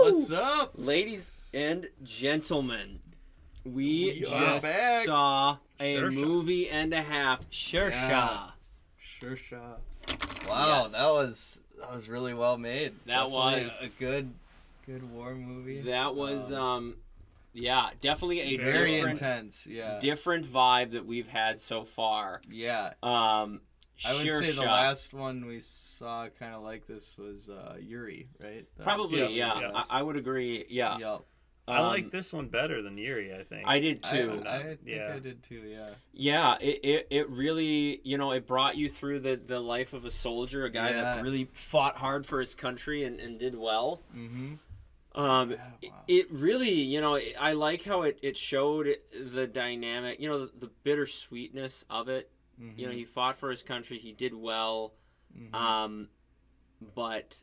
What's up? Ladies and gentlemen, we are just back. saw a Shersha. movie and a half, Shersha. Yeah. Shersha. Wow, Yes. that was really well made. That Definitely was. a good war movie. That was, yeah, definitely a very different, intense. Yeah, different vibe that we've had so far. yeah. I would say the Shersha. last one we saw kind of like this was Yuri, right? That Probably, was, yeah. yes. I would agree. Yeah. Yep. I like this one better than Yuri, I think. I did too. I think Yeah. I did too. Yeah. Yeah, it really, it brought you through the life of a soldier, a guy Yeah. that really fought hard for his country and did well. Mm-hmm. Wow. wow. It really, I like how it showed the dynamic, the bittersweetness of it. Mm-hmm. He fought for his country, he did well, Mm-hmm. but,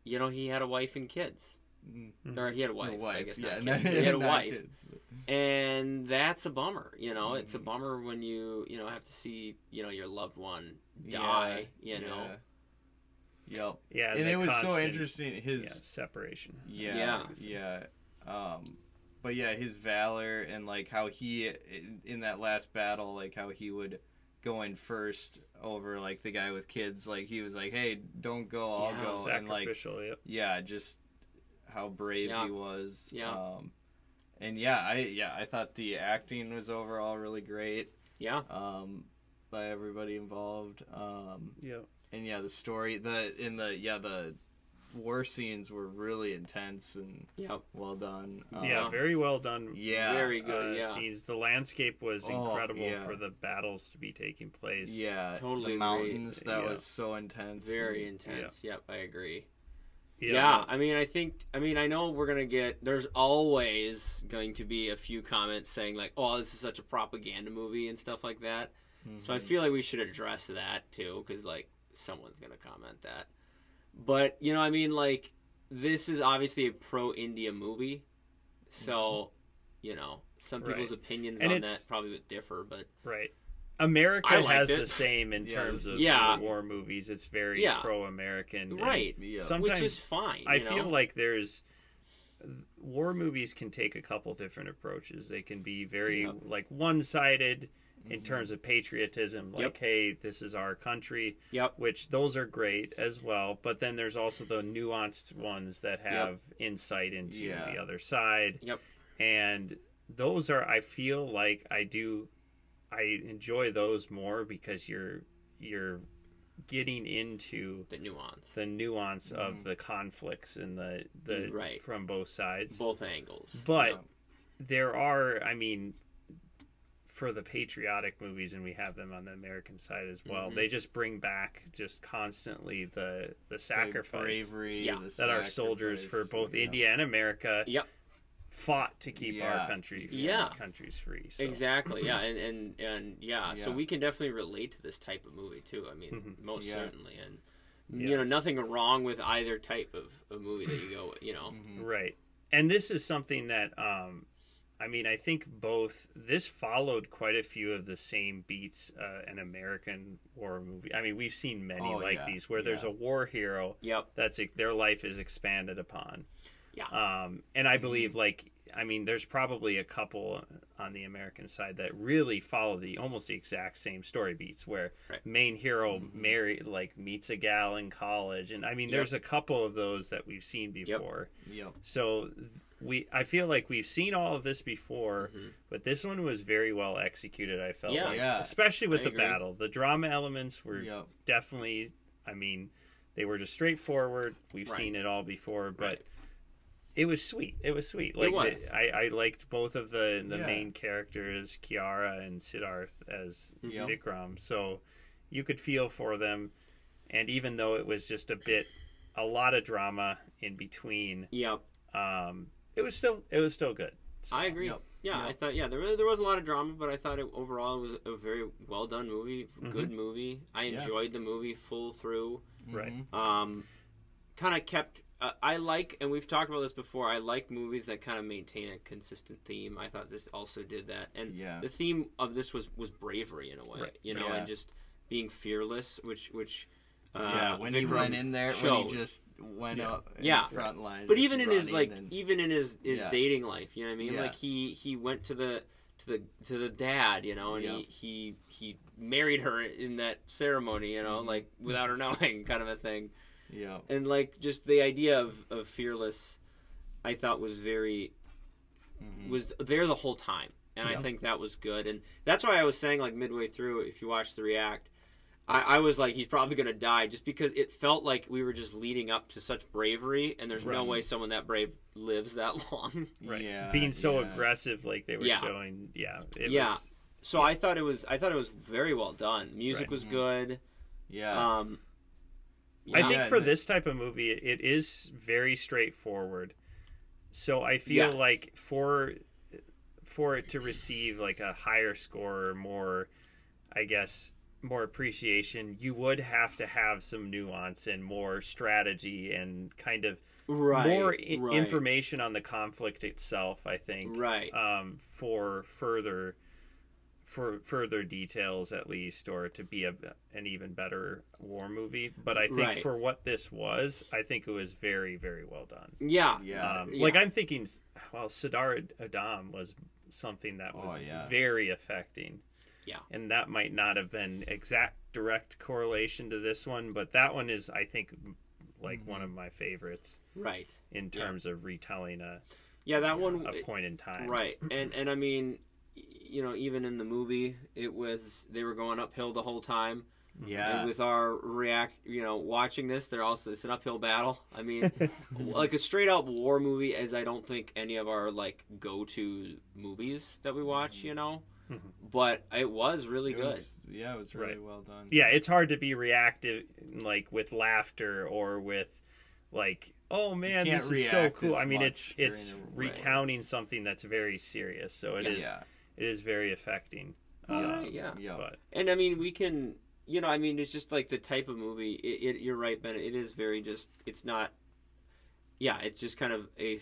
he had a wife and kids. Mm-hmm. Or he had a wife, wife. I guess, Yeah, not kids, but he had a not wife. kids, but- And that's a bummer, It's a Mhm. bummer when you have to see, your loved one die, Yeah. Yep. Yeah, And the it was so constant, interesting. His separation. yeah. But yeah, his valor and like how he in that last battle, like how he would go in first over like the guy with kids. Like he was like, "Hey, don't go, I'll Yeah. go." And like, Sacrificial, yep. yeah, just how brave Yeah. he was. Yeah. And I thought the acting was overall really great. Yeah. By everybody involved. Yep. And yeah, the story, the war scenes were really intense and Yep. well done. Yeah, very well done. Yeah. Very good, yeah. Scenes. The landscape was Oh, incredible yeah. for the battles to be taking place. Yeah, Totally the agree. mountains, that Yeah. was so intense. Very intense. Yep, I agree. Yeah. Yeah, I know we're going to there's always going to be a few comments saying like, oh, this is such a propaganda movie and stuff like that. So I feel like we should address that too, because like someone's going to comment that. But, this is obviously a pro-India movie. So, some people's Right. opinions And on it's- that probably would differ, but Right. America I liked has it. the same in Yeah, terms this of is- Yeah. war movies. It's very Yeah. pro-American. and right, Yeah. Sometimes which is fine. I feel like war movies can take a couple different approaches. They can be very Yep. like one-sided in terms of patriotism, like, Yep. hey, this is our country, Yep. which those are great as well. But then there's also the nuanced ones that have insight into Yeah. the other side. Yep. And those are, I feel like I enjoy those more because you're getting into the nuance. the nuance of the conflicts and the Right. from both sides. Both angles. But Yeah. there are, for the patriotic movies, and we have them on the American side as well, they just bring back just constantly the sacrifice bravery, Yeah. the that our soldiers for sacrifice, both yeah. India and America Yep. fought to keep Yeah. our country Yeah. countries free. So. Exactly. Yeah, and yeah, so Yeah. we can definitely relate to this type of movie too. I mean, Mhm. most Yeah. certainly, and Yeah. nothing wrong with either type of movie that you go. Right. And this is something that I think this followed quite a few of the same beats an American war movie. I mean, we've seen many Oh, like yeah. these where there's Yeah. a war hero Yep. that's their life is expanded upon. Yeah. And I believe there's probably a couple on the American side that really follow almost the exact same story beats where Right. main hero meets a gal in college, and there's a couple of those that we've seen before. Yep. So I feel like we've seen all of this before, Mhm. but this one was very well executed. I felt Yeah. like, Yeah. especially with I the agree. battle, the drama elements were Yep. definitely. They were just straightforward. We've Right. seen it all before, but. Right. It was sweet. Like was. I liked both of the Yeah. main characters, Kiara and Siddharth, as Yep. Vikram. So you could feel for them, and even though it was just a lot of drama in between, Yep. it was still good. So, I agree. Yep. Yeah, Yep. I thought there was a lot of drama, but I thought overall it was a very well done movie, good movie. I Yeah. enjoyed the movie full through. Right. Mhm. Kind of kept. I like, and we've talked about this before. I like movies that kind of maintain a consistent theme. I thought this also did that, and Yeah. the theme of this was bravery in a way, Right. and just being fearless, which when he went in there, when showed. he just went up in Yeah. the front line. But just even in his running like, and- even in his Yeah. dating life, you know what I mean? Yeah. Like he went to the dad, you know, and Yeah. he married her in that ceremony, you know, Mhm. like without her knowing, kind of a thing. yeah, And like just the idea of Fearless, I thought was very Mhm. was there the whole time, and Yeah. I think that was good, and that's why I was saying like midway through, if you watch the react, I was like, he's probably gonna die, just because it felt like we were just leading up to such bravery, and there's no Right. way someone that brave lives that long. Right. Yeah, Being so yeah. aggressive, like they were Yeah. showing. Yeah. It Yeah. was, So I thought it was very well done. Music Right. was Mhm. good. Yeah, I yeah. think Yeah, for and- this type of movie, it is very straightforward. So I feel Yes. like for it to receive like a higher score or more, I guess, more appreciation, you would have to have some nuance and more strategy and kind of right, more right, information on the conflict itself. I think, right. for further details at least, or to be an even better war movie. But I think Right. for what this was, I think it was very, very well done. Yeah, yeah. Like I'm thinking, well, Sadar Adam was something that was Oh, yeah. very affecting. Yeah. And that might not have been exact direct correlation to this one, but that one is, I think, like one of my favorites right. in terms of retelling a Yeah, one point in time. right. And I mean, you know, even in the movie, they were going uphill the whole time. Yeah. And with our watching this, it's an uphill battle. I mean, like a straight up war movie, as I don't think any of our like go to movies that we watch, you know. Mhm. But it was really It good. was really Right. well done. Yeah, it's hard to be reactive, like with laughter or with, like, oh man, can't this is so react cool. as I mean, much it's during a- recounting something that's very serious, so it Yeah. is very affecting. Right, yeah. Yeah. But And I mean, we can, you know, I mean, it's just like the type of movie. You're right, Ben. It is very just. It's not. Yeah, it's just kind of a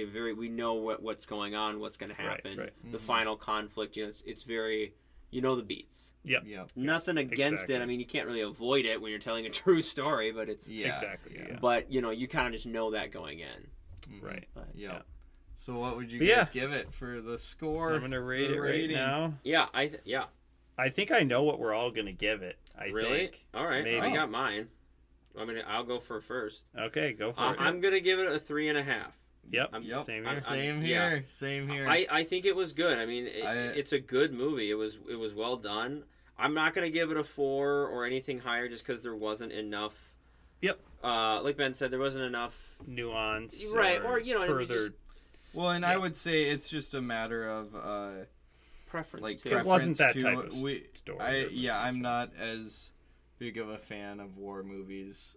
very. We know what's going on, what's going to happen. right. The Mhm. final conflict. You know, it's very. You know the beats. yeah, Yeah. Nothing against Exactly. it. I mean, you can't really avoid it when you're telling a true story, but it's. Yeah. exactly. Yeah. But you know, you kind of just know that going in. Mhm. Right. But, Yeah. Yeah. So what would you But guys yeah. give it for the score? I'm gonna rate the it right rating? now. Yeah, I think I know what we're all gonna give it. I really. think. All right, Maybe. I got mine. I'll go for first. Okay, go for it. I'm gonna give it a 3.5. Yep. I'm- Same I'm- here. Same yeah. here. Same here. I think it was good. I mean, I- it's a good movie. It was well done. I'm not gonna give it a 4 or anything higher just because there wasn't enough. Yep. Like Ben said, there wasn't enough. Nuance. Right, or, you know, I mean, further. just- well, and Yeah. I would say it's just a matter of Preference like too. It wasn't that preference type of story. or movie, I'm so. not as big of a fan of war movies.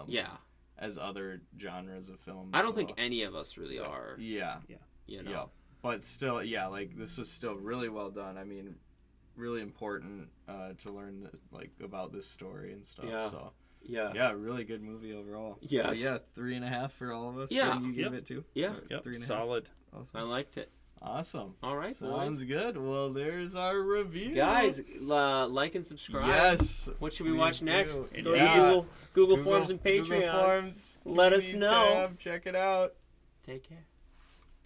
Yeah, As other genres of films. I don't so- think any of us really are. Yeah. You know. Yeah. But still, yeah, like this was still really well done. I mean, really important to learn like about this story and stuff. Yeah. So Yeah. yeah, really good movie overall. Yes. But yeah, 3.5 for all of us. Yeah. What do you give Yep. it to? Yeah. Yep. 3.5. Solid. Awesome. I liked it. Awesome. All right, Sounds boys. good. Well, there's our review. Guys, like and subscribe. Yes. What should we please watch do. next? Go Yeah. to Google Forms and Google Patreon. Forms. Let us Community know. tab. Check it out. Take care.